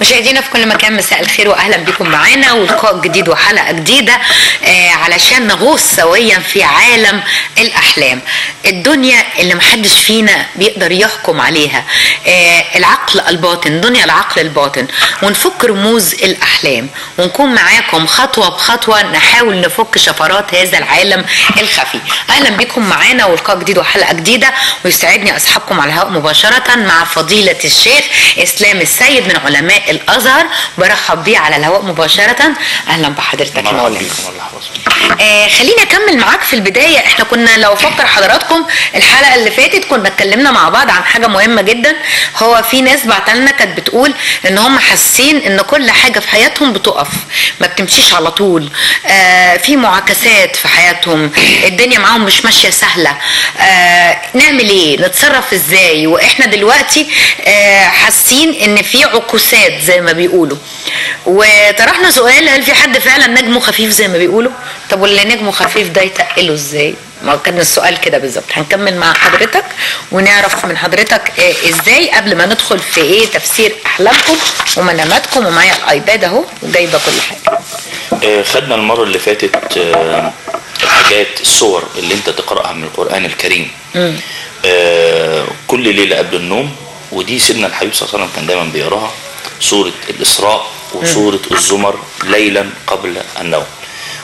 مشاهدينا في كل مكان، مساء الخير واهلا بكم معانا ولقاء جديد وحلقه جديده علشان نغوص سويا في عالم الاحلام، الدنيا اللي محدش فينا بيقدر يحكم عليها، العقل الباطن، دنيا العقل الباطن، ونفك رموز الاحلام ونكون معاكم خطوه بخطوه نحاول نفك شفرات هذا العالم الخفي. اهلا بكم معانا ولقاء جديد وحلقه جديده، ويسعدني اصحابكم على الهواء مباشره مع فضيله الشيخ اسلام السيد من علماء الازهر. برحب بيه على الهواء مباشره. اهلا بحضرتك يا مولانا. خليني اكمل معاك في البدايه. احنا كنا لو فكر حضراتكم الحلقه اللي فاتت كنا اتكلمنا مع بعض عن حاجه مهمه جدا. هو في ناس بعتلنا كانت بتقول ان هم حاسين ان كل حاجه في حياتهم بتقف، ما بتمشيش على طول، في معاكسات في حياتهم، الدنيا معاهم مش ماشيه سهله. نعمل ايه؟ نتصرف ازاي واحنا دلوقتي حاسين ان في عكوسات زي ما بيقولوا؟ وطرحنا سؤال: هل في حد فعلا نجمه خفيف زي ما بيقولوا؟ طب واللي نجمه خفيف ده يتقله ازاي؟ ما كان السؤال كده بالظبط. هنكمل مع حضرتك ونعرف من حضرتك ازاي قبل ما ندخل في تفسير احلامكم ومناماتكم. ومعايا الايباد اهو وجايبه كل حاجه. خدنا المره اللي فاتت الحاجات، الصور اللي انت تقراها من القران الكريم كل ليله قبل النوم، ودي سيدنا الحبيب صلى الله عليه وسلم كان دايما بيقراها، سوره الاسراء وسوره الزمر ليلا قبل النوم،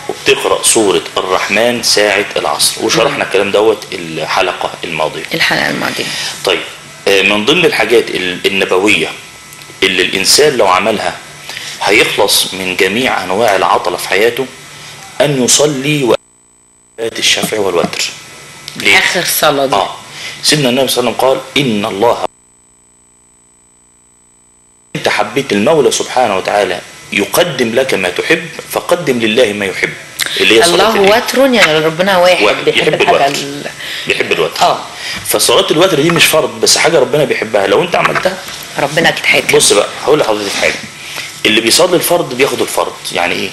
وبتقرا سوره الرحمن ساعه العصر، وشرحنا الكلام دوت الحلقه الماضيه. طيب، من ضمن الحاجات النبويه اللي الانسان لو عملها هيخلص من جميع انواع العطله في حياته ان يصلي وقت الشفع والوتر. ليه؟ اخر صلاه دي سيدنا النبي صلى الله عليه وسلم قال: ان الله، انت حبيت المولى سبحانه وتعالى يقدم لك ما تحب فقدم لله ما يحب، اللي هي صلاه الله وتر، يعني ربنا واحد بيحب الوتر. بيحب الوتر. فصلاه الوتر دي مش فرض، بس حاجه ربنا بيحبها، لو انت عملتها ربنا اكيد هيكرمك. بص بقى، هقول لحضرتك حاجه: اللي بيصلي الفرض بياخد الفرض. يعني ايه؟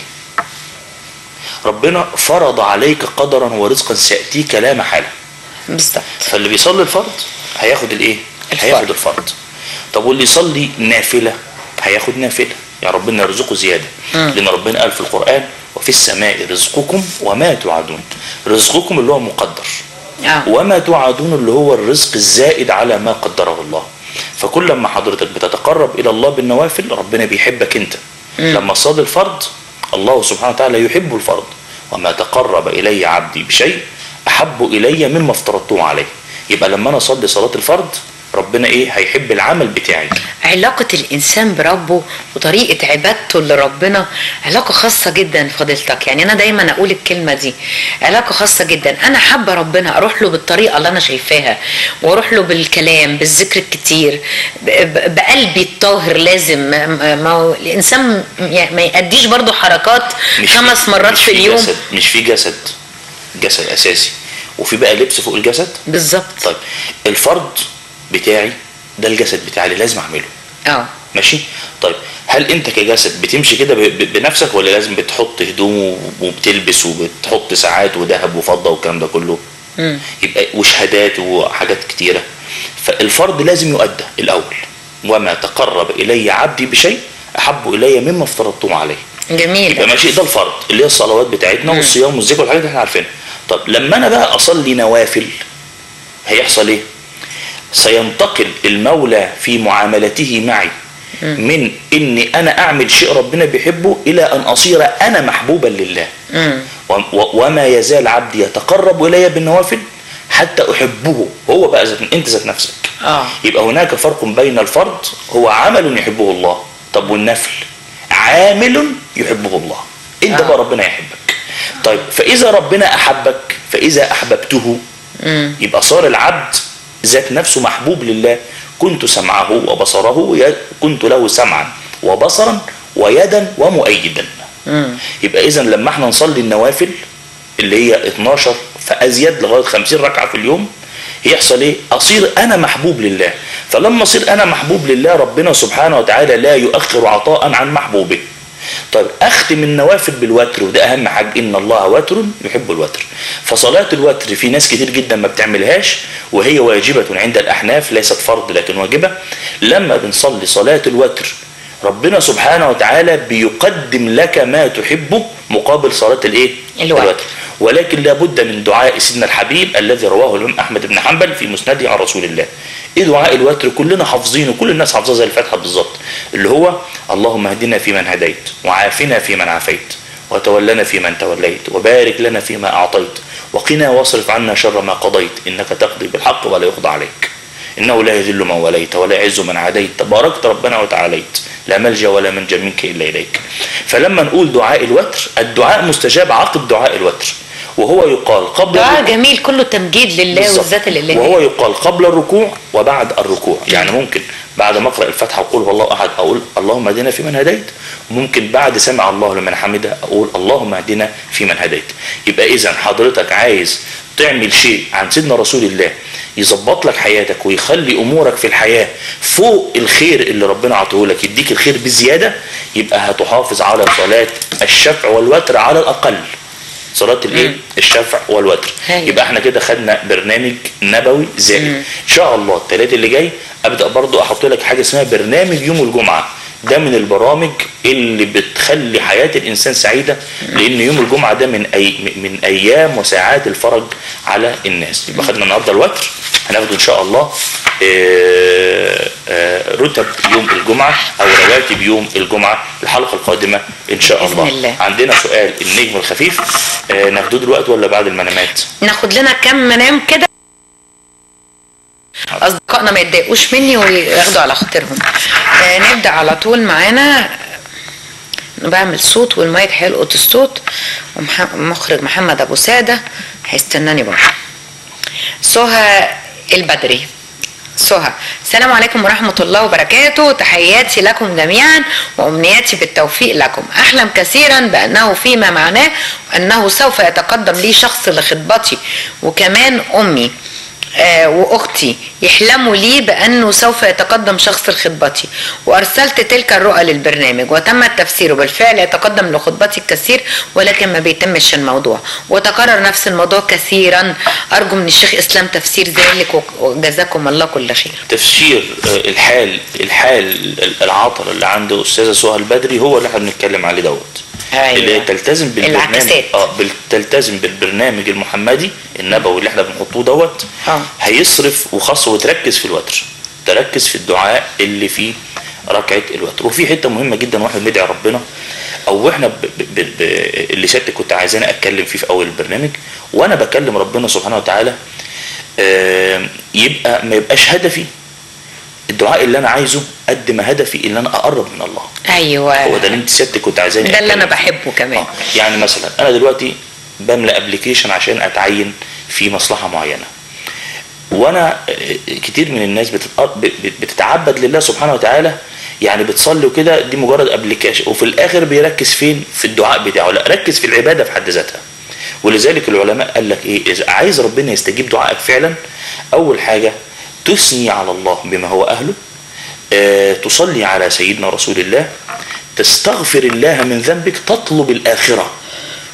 ربنا فرض عليك قدرا ورزقا سياتيك لا محاله. بالظبط. فاللي بيصلي الفرض هياخد الايه؟ هياخد الفرض. طب واللي يصلي نافله هياخد نافله، يعني ربنا يرزقه زياده. لان ربنا قال في القران: وفي السماء رزقكم وما توعدون. رزقكم اللي هو مقدر، وما توعدون اللي هو الرزق الزائد على ما قدره الله. فكل لما حضرتك بتتقرب الى الله بالنوافل ربنا بيحبك انت. لما صلي الفرض الله سبحانه وتعالى يحب الفرض: وما تقرب الي عبدي بشيء احب الي مما افترضته عليه. يبقى لما انا اصلي صلاه الفرض ربنا هيحب العمل بتاعي. علاقة الإنسان بربه وطريقة عبادته لربنا علاقة خاصة جدا فضيلتك. يعني أنا دايما أقول الكلمة دي، علاقة خاصة جدا. أنا حابة ربنا أروح له بالطريقة اللي أنا شايفاها، وأروح له بالكلام، بالذكر الكتير، بقلبي الطاهر. لازم ما هو الإنسان ما يأديش برضو حركات 5 مرات في اليوم. مش في جسد أساسي وفي بقى لبس فوق الجسد. بالظبط. طيب الفرض بتاعي ده الجسد بتاعي اللي لازم اعمله. ماشي. طيب هل انت كجسد بتمشي كده بنفسك، ولا لازم بتحط هدوم وبتلبس وبتحط ساعات وذهب وفضه والكلام ده كله؟ يبقى وشهادات وحاجات كتيره. فالفرض لازم يؤدى الاول: وما تقرب الي عبدي بشيء احب الي مما افترضته عليه. جميل. يبقى ماشي، ده الفرض اللي هي الصلوات بتاعتنا والصيام والذكر والحاجات اللي احنا عارفينها. طب لما انا بقى اصلي نوافل هيحصل ايه؟ سينتقل المولى في معاملته معي من اني انا اعمل شيء ربنا بيحبه الى ان اصير انا محبوبا لله. وما يزال عبدي يتقرب الي بالنوافل حتى احبه هو بقى انت ذات نفسك. يبقى هناك فرق بين الفرض هو عمل يحبه الله، طب والنفل عامل يحبه الله، انت بقى ربنا يحبك. طيب فاذا ربنا احبك، فاذا احببته يبقى صار العبد ذات نفسه محبوب لله. كنت سمعه وبصره، كنت له سمعا وبصرا ويدا ومؤيدا. يبقى اذا لما احنا نصلي النوافل اللي هي 12 فازيد لغايه 50 ركعه في اليوم، يحصل ايه؟ اصير انا محبوب لله. فلما اصير انا محبوب لله ربنا سبحانه وتعالى لا يؤخر عطاء عن محبوبه. طيب اختم النوافل بالوتر، وده اهم حاجه: ان الله وتر يحب الوتر. فصلاه الوتر في ناس كتير جدا ما بتعملهاش، وهي واجبه عند الاحناف، ليست فرض لكن واجبه. لما بنصلي صلاه الوتر ربنا سبحانه وتعالى بيقدم لك ما تحبه مقابل صلاة الوتر. ولكن لابد من دعاء سيدنا الحبيب الذي رواه الإمام أحمد بن حنبل في مسنده عن رسول الله. ايه دعاء الوتر؟ كلنا حافظينه، كل الناس حافظاه زي الفاتحة بالظبط، اللي هو اللهم اهدنا فيمن هديت، وعافنا فيمن عافيت، وتولنا فيمن توليت، وبارك لنا فيما أعطيت، وقنا واصرف عنا شر ما قضيت، إنك تقضي بالحق ولا يقضى عليك، إنه لا يذل من وليت ولا يعز من عاديت، تباركت ربنا وتعاليت، لا ملجأ ولا منجا منك إلا إليك. فلما نقول دعاء الوتر، الدعاء مستجاب عقب دعاء الوتر، وهو يقال قبل دعاء جميل كله تمجيد لله والذات لله، وهو يقال قبل الركوع وبعد الركوع. يعني ممكن بعد ما اقرا الفاتحه اقول والله احد اقول اللهم اهدنا فيمن هديت، وممكن بعد سمع الله لمن حمده اقول اللهم اهدنا فيمن هديت. يبقى اذا حضرتك عايز تعمل شيء عن سيدنا رسول الله يظبط لك حياتك ويخلي امورك في الحياه فوق الخير اللي ربنا عطيه لك، يديك الخير بزياده، يبقى هتحافظ على صلاه الشفع والوتر على الاقل، صلاة الشفع والوتر. يبقى احنا كده خدنا برنامج نبوي زائد. ان شاء الله الثلاث اللي جاي ابدا برضو احط لك حاجه اسمها برنامج يوم الجمعه. ده من البرامج اللي بتخلي حياه الانسان سعيده، لان يوم الجمعه ده من ايام وساعات الفرج على الناس. يبقى خدنا النهارده الوتر، هناخد ان شاء الله رتب يوم الجمعه او رواتب يوم الجمعه الحلقه القادمه ان شاء الله. عندنا سؤال النجم الخفيف، ناخده دلوقتي ولا بعد المنامات؟ ناخد لنا كم منام كده اصدقائنا ما يتضايقوش مني وياخدوا على خاطرهم. نبدا على طول. معانا بعمل صوت والمايك هيلقط الصوت، ومخرج محمد ابو ساده هيستناني برضه. سهى البدري. سهى: السلام عليكم ورحمة الله وبركاته، تحياتي لكم جميعا وأمنياتي بالتوفيق لكم. أحلم كثيرا بأنه فيما معناه أنه سوف يتقدم لي شخص لخطبتي، وكمان أمي وأختي يحلموا لي بأنه سوف يتقدم شخص لخطبتي، وأرسلت تلك الرؤى للبرنامج وتم التفسير، وبالفعل يتقدم لخطبتي الكثير، ولكن ما بيتمش الموضوع، وتكرر نفس الموضوع كثيرا. أرجو من الشيخ إسلام تفسير ذلك، وجزاكم الله كل خير. تفسير الحال العطر اللي عند أستاذة سهى البدري هو اللي احنا بنتكلم عليه دوت. أيوة. اللي تلتزم بالبرنامج تلتزم بالبرنامج المحمدي النبوي اللي احنا بنحطوه دوت، هيصرف وخاصه وتركز في الوتر، تركز في الدعاء اللي فيه ركعه الوتر. وفي حته مهمه جدا واحنا بندعي ربنا، او احنا اللي سيادتك كنت عايزاني اتكلم فيه في اول البرنامج، وانا بكلم ربنا سبحانه وتعالى يبقى ما يبقاش هدفي الدعاء اللي انا عايزه قد ما هدفي ان انا اقرب من الله. ايوه، هو ده اللي انت سيادتك كنت عايزاني ده اللي انا بحبه كمان. يعني مثلا انا دلوقتي بملى ابلكيشن عشان اتعين في مصلحه معينه، وانا كتير من الناس بتتعبد لله سبحانه وتعالى، يعني بتصلي وكده، دي مجرد ابلكيشن، وفي الاخر بيركز فين؟ في الدعاء بتاعه. لا، ركز في العباده في حد ذاتها. ولذلك العلماء قال لك ايه؟ اذا عايز ربنا يستجيب دعائك فعلا، اول حاجه تثني على الله بما هو اهله، تصلي على سيدنا رسول الله، تستغفر الله من ذنبك، تطلب الاخره،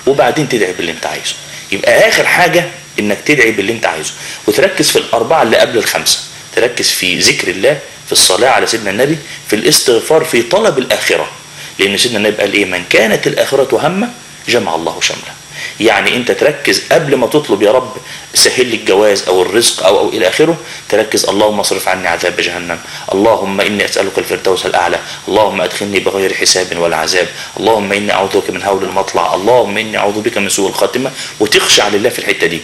وبعدين تدعي باللي انت عايزه. يبقى اخر حاجه انك تدعي باللي انت عايزه، وتركز في الاربعه اللي قبل الخمسه، تركز في ذكر الله، في الصلاه على سيدنا النبي، في الاستغفار، في طلب الاخره. لان سيدنا النبي قال ايه؟ من كانت الاخره همه جمع الله شمله. يعني انت تركز قبل ما تطلب يا رب سهل لي الجواز او الرزق او الى اخره، تركز اللهم اصرف عني عذاب جهنم، اللهم اني اسالك الفردوس الاعلى، اللهم ادخلني بغير حساب ولا عذاب، اللهم اني اعوذ بك من هول المطلع، اللهم اني اعوذ بك من سوء الخاتمه، وتخشع لله في الحته دي.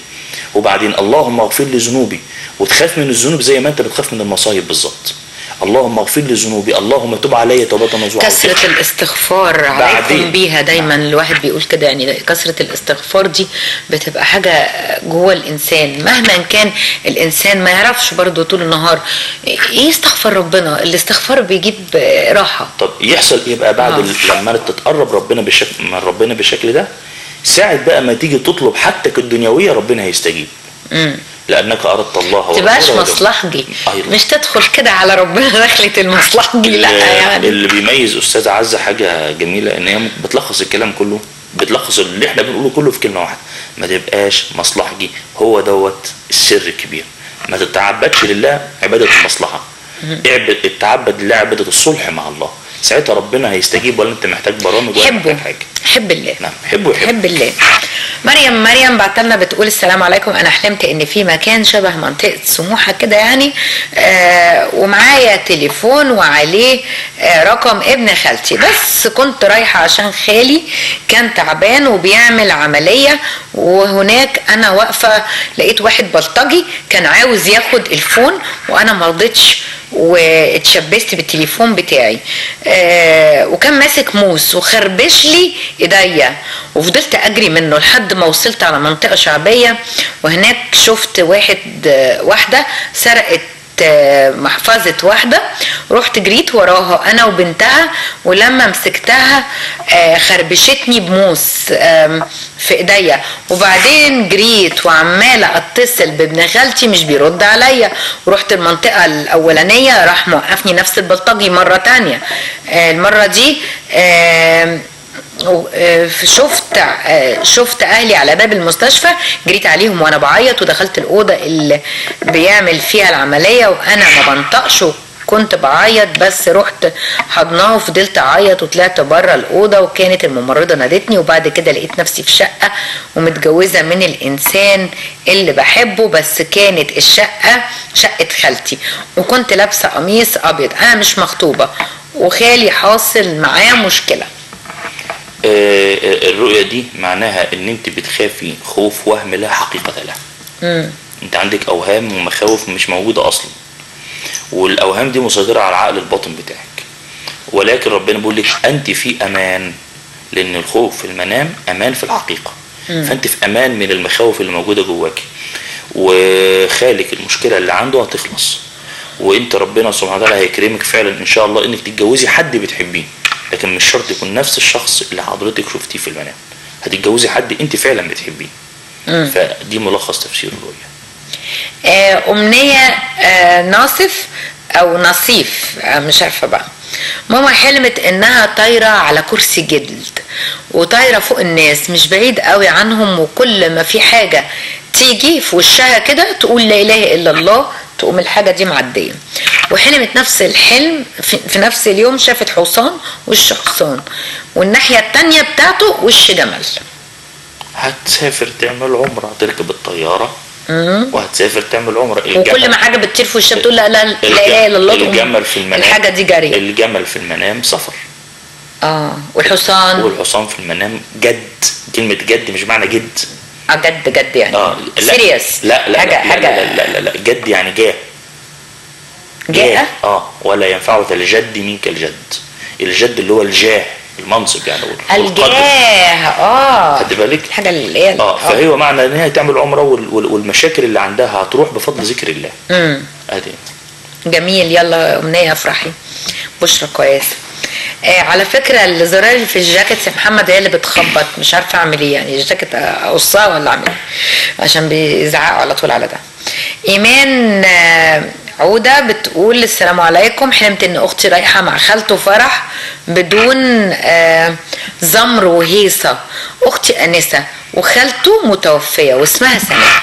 وبعدين اللهم اغفر لي ذنوبي، وتخاف من الذنوب زي ما انت بتخاف من المصايب بالظبط. اللهم اغفر لي ذنوبي، اللهم تب علي توبة نصوحا. كثرة الاستغفار عليكم بيها دايما. الواحد بيقول كده، يعني كثرة الاستغفار دي بتبقى حاجة جوه الانسان، مهما كان الانسان ما يعرفش برضه طول النهار ايه يستغفر ربنا. الاستغفار بيجيب راحة. طب يحصل ايه بقى بعد لما تتقرب من ربنا بالشكل ده؟ ساعة بقى ما تيجي تطلب حاجتك الدنيوية ربنا هيستجيب. لأنك أردت الله تبقاش مصلحجي. مش تدخل كده على ربنا دخلة المصلحجي. لا، يعني اللي بيميز أستاذة عزة حاجة جميلة، إن هي بتلخص الكلام كله، بتلخص اللي احنا بنقوله كله في كلمة واحدة: ما تبقاش مصلحجي. هو دوت السر الكبير. ما تتعبدش لله عبادة المصلحة، التعبد لله عبادة الصلح مع الله. ساعتها ربنا هيستجيب، ولا انت محتاج برامج ولا محتاج حاجه؟ حب الله. نعم، حبه يحب. حب الله. مريم بعتلنا بتقول السلام عليكم، انا حلمت ان في مكان شبه منطقه سموحه كده يعني، ومعايا تليفون وعليه رقم ابن خالتي، بس كنت رايحه عشان خالي كان تعبان وبيعمل عمليه، وهناك انا واقفه لقيت واحد بلطجي كان عاوز ياخد الفون وانا مرضتش واتشبست بالتليفون بتاعي، وكان ماسك موس وخربش لي ايديا، وفضلت اجري منه لحد ما وصلت على منطقه شعبيه، وهناك شفت واحده سرقت محفظة واحدة، رحت جريت وراها انا وبنتها، ولما مسكتها خربشتني بموس في ايديا، وبعدين جريت وعمالة اتصل بابن خالتي مش بيرد عليا، ورحت المنطقة الاولانية راح موقفني نفس البلطجي مرة تانية. المرة دي شفت اهلي على باب المستشفى، جريت عليهم وانا بعيط، ودخلت الاوضه اللي بيعمل فيها العمليه وانا ما بنطقش، كنت بعيط، بس رحت حضناه وفضلت اعيط وطلعت بره الاوضه، وكانت الممرضه نادتني، وبعد كده لقيت نفسي في شقه ومتجوزه من الانسان اللي بحبه، بس كانت الشقه شقه خالتي، وكنت لابسه قميص ابيض، انا مش مخطوبه، وخالي حاصل معاه مشكله. الرؤية دي معناها ان انت بتخافي خوف وهم لا حقيقة له. انت عندك اوهام ومخاوف مش موجودة اصلا، والاوهام دي مسيطرة على العقل الباطن بتاعك، ولكن ربنا بيقول لك انت في امان، لان الخوف في المنام امان في الحقيقة. فانت في امان من المخاوف اللي موجودة جواك، وخالك المشكلة اللي عنده هتخلص، وانت ربنا سبحانه وتعالى هيكرمك فعلا ان شاء الله انك تتجوزي حد بتحبيه، لكن مش شرط يكون نفس الشخص اللي حضرتك شفتيه في المنام، هتتجوزي حد انت فعلا بتحبيه. فدي ملخص تفسير الرؤيا. أمنية ناصف أو نصيف مش عارفة بقى، ماما حلمت إنها طايرة على كرسي جلد وطايرة فوق الناس مش بعيد قوي عنهم، وكل ما في حاجة تيجي في وشها كده تقول لا إله إلا الله، تقوم الحاجة دي معدية. وحلمت نفس الحلم في نفس اليوم شافت حصان وش حصان، والناحية التانية بتاعته وش جمل. هتسافر تعمل عمرة، تركب الطيارة وهتسافر تعمل عمرة. وكل ما حاجة بتطير في وشها بتقول لا لا لا اله الا الله، الجمل في المنام الحاجة دي جارية. الجمل في المنام سفر. والحصان في المنام جد. كلمة جد مش معنى جد. جد يعني سيريس. لا جد يعني جاه. ولا ينفعك الجد منك الجد. الجد اللي هو الجاه، المنصب يعني، الجاه. خد بالك الحاجه اللي هي فهي معنى ان هي تعمل عمره والمشاكل اللي عندها هتروح بفضل ذكر الله. ادي جميل. يلا امنيه افرحي، بشرى كويسه. على فكره الزرار اللي في الجاكيت يا محمد هي اللي بتخبط، مش عارفه اعمل ايه يعني، الجاكيت اقصها ولا اعمل ايه عشان بيزعقوا على طول على ده. ايمان عودة بتقول السلام عليكم، حلمت ان اختي رايحة مع خالته فرح بدون زمر وهيصة، اختي انسة وخالته متوفية واسمها سناء.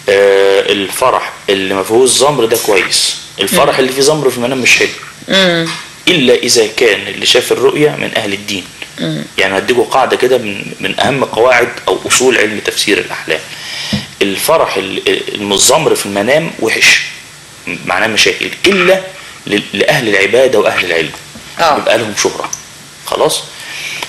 الفرح اللي ما فيهوش زمر ده كويس، الفرح اللي فيه زمر في المنام مش حلو. الا اذا كان اللي شاف الرؤية من اهل الدين. يعني هديكوا قاعدة كده من اهم قواعد او اصول علم تفسير الاحلام. الفرح المزمر في المنام وحش، معناه مشاكل، الا لاهل العباده واهل العلم بيبقى لهم شهره خلاص.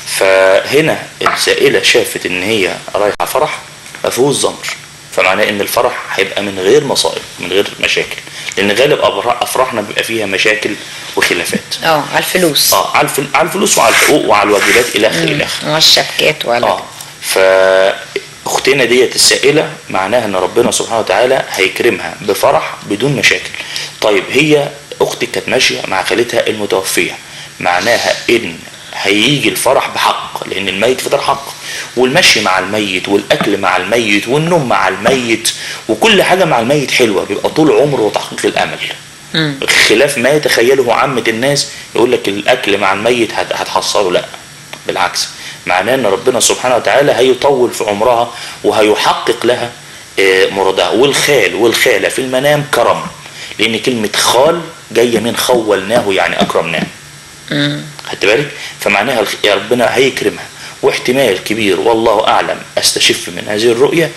فهنا السائله شافت ان هي رايحه فرح ما فيهوش زمر، فمعناه ان الفرح هيبقى من غير مصائب، من غير مشاكل، لان غالب افراحنا بيبقى فيها مشاكل وخلافات. على الفلوس، على الفلوس وعلى الحقوق وعلى الواجبات الى اخره والشبكات وعلى اختنا ديت السائله معناها ان ربنا سبحانه وتعالى هيكرمها بفرح بدون مشاكل. طيب هي اختك كانت ماشيه مع خالتها المتوفيه، معناها ان هيجي الفرح بحق، لان الميت فطر حق، والمشي مع الميت والاكل مع الميت والنوم مع الميت وكل حاجه مع الميت حلوه، بيبقى طول عمره وتحقيق الامل. خلاف ما يتخيله عامه الناس، يقول لك الاكل مع الميت هتحصله، لا بالعكس، معناه ان ربنا سبحانه وتعالى هيطول في عمرها وهيحقق لها مرادها. والخال والخاله في المنام كرم، لان كلمه خال جايه من خولناه يعني اكرمناه. خدت بالك؟ فمعناها يا ربنا هيكرمها، واحتمال كبير والله اعلم استشف من هذه الرؤية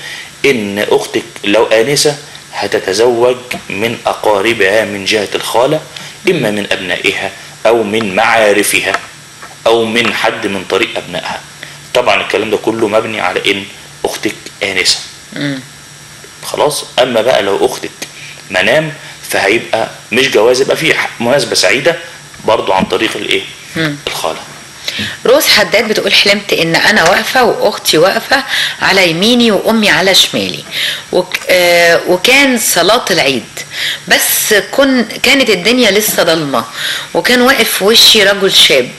ان اختك لو آنسة هتتزوج من اقاربها من جهة الخالة، اما من ابنائها او من معارفها او من حد من طريق ابنائها. طبعا الكلام ده كله مبني على ان اختك آنسة. خلاص. اما بقى لو اختك منام فهيبقى مش جواز، يبقى في مناسبة سعيدة برضو عن طريق الايه؟ الخالة. روز حداد بتقول حلمت ان انا واقفة واختي واقفة على يميني وامي على شمالي، وكان صلاة العيد، بس كانت الدنيا لسه ضلمة، وكان واقف في وشي رجل شاب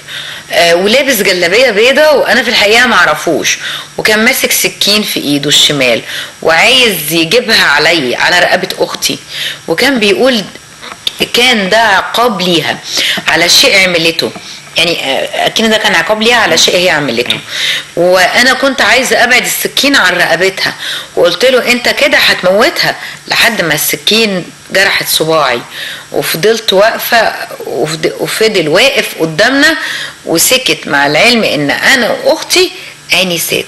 ولابس جلابية بيضة وانا في الحقيقة معرفوش، وكان ماسك سكين في ايده الشمال وعايز يجيبها على رقبة اختي، وكان بيقول كان ده عقاب ليها على شيء عملته، يعني اكيد ده كان عقاب ليها على شيء هي عملته، وانا كنت عايزه ابعد السكين عن رقبتها، وقلت له انت كده هتموتها، لحد ما السكين جرحت صباعي، وفضلت واقفه وفضل واقف قدامنا وسكت، مع العلم ان انا واختي آنسات.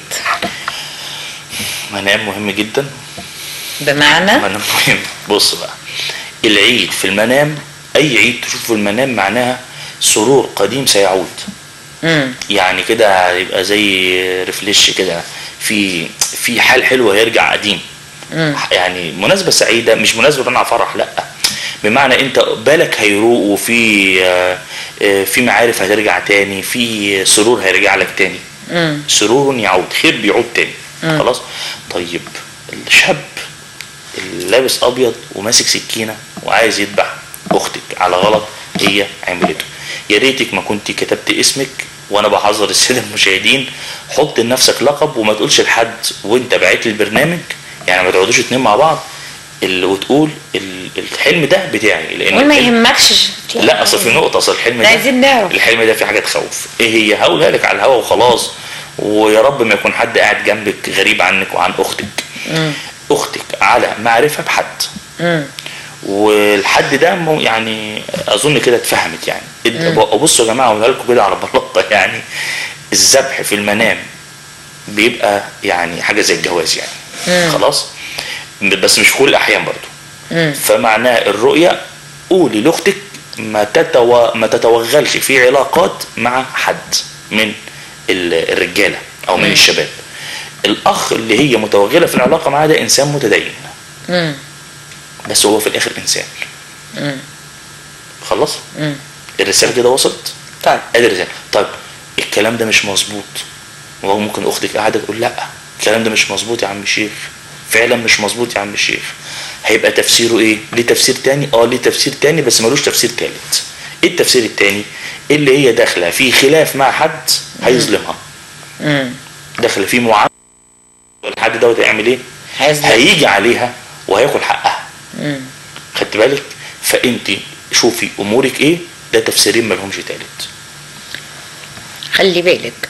منام مهم جدا. بمعنى منام مهم. بص بقى، العيد في المنام، اي عيد تشوفه في المنام معناها سرور قديم سيعود. يعني كده هيبقى زي ريفليش كده، في حال حلو هيرجع قديم. يعني مناسبة سعيدة، مش مناسبة مع فرح، لا، بمعنى انت بالك هيروق، وفي معارف هترجع تاني، في سرور هيرجع لك تاني. سرور يعود، خير بيعود تاني. خلاص. طيب الشاب اللي لابس ابيض وماسك سكينة وعايز يذبح اختك على غلط هي عملته، يا ريتك ما كنت كتبت اسمك. وانا بحذر الساده المشاهدين، حط لنفسك لقب وما تقولش لحد وانت باعت لي البرنامج، يعني ما تقعدوش اتنين مع بعض وتقول الحلم ده بتاعي، لان ما يهمكش. لا، اصل في نقطه، اصل الحلم ده عايزين نعرف الحلم ده في حاجه تخوف. ايه هي؟ هقولها لك على الهوا وخلاص، ويا رب ما يكون حد قاعد جنبك غريب عنك وعن اختك. اختك على معرفه بحد، والحد ده يعني اظن كده اتفهمت. يعني بصوا يا جماعه، اقولها لكم كده على بلاطه، يعني الذبح في المنام بيبقى يعني حاجه زي الجواز يعني. خلاص. بس مش في كل الاحيان برضو. فمعناه الرؤيه، قولي لاختك ما تتوغلش في علاقات مع حد من الرجاله او من الشباب. الاخ اللي هي متوغله في العلاقه معاه ده انسان متدين، بس هو في الاخر انسان. خلاص. الرساله كده وصلت. طيب ادي الرساله. طيب الكلام ده مش مظبوط، وهو ممكن اختك قاعده تقول لا الكلام ده مش مظبوط يا عم الشيخ، فعلا مش مظبوط يا عم الشيخ. هيبقى تفسيره ايه؟ ليه تفسير تاني؟ ليه تفسير تاني، بس ملوش تفسير تالت. ايه التفسير التاني؟ اللي هي داخله في خلاف مع حد هيظلمها، داخله في معامله، الحد دوت هيعمل ايه؟ هيجي عليها وهياكل حقها. خدت بالك؟ فانت شوفي امورك ايه، ده تفسيرين ملهمش تالت. خلي بالك